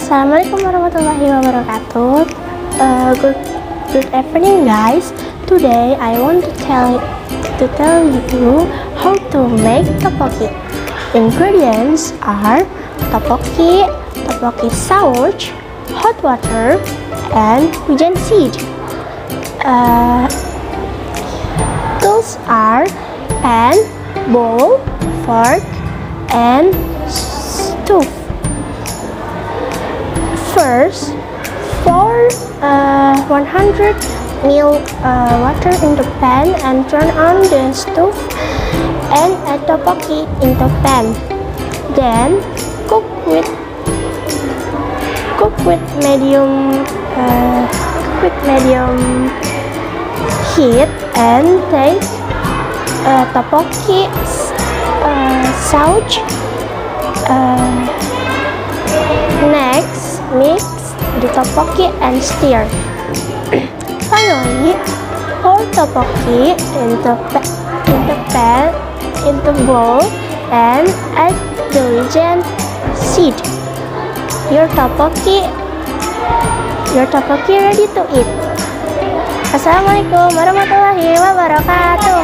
Assalamualaikum warahmatollahi wabarakatuh. Good evening, guys. Today I want to tell you how to make tteokbokki. Ingredients are tteokbokki sauce, hot water, and wijen seed. Tools are pan, bowl, fork, and stove. First, pour 100 ml water in the pan and turn on the stove and add tteokbokki in the pan. Then cook with medium heat and take tteokbokki sauce. Next, mix the tteokbokki and stir. Finally, pour tteokbokki into bowl and add the wijen seed. Your tteokbokki ready to eat. Assalamualaikum warahmatullahi wabarakatuh.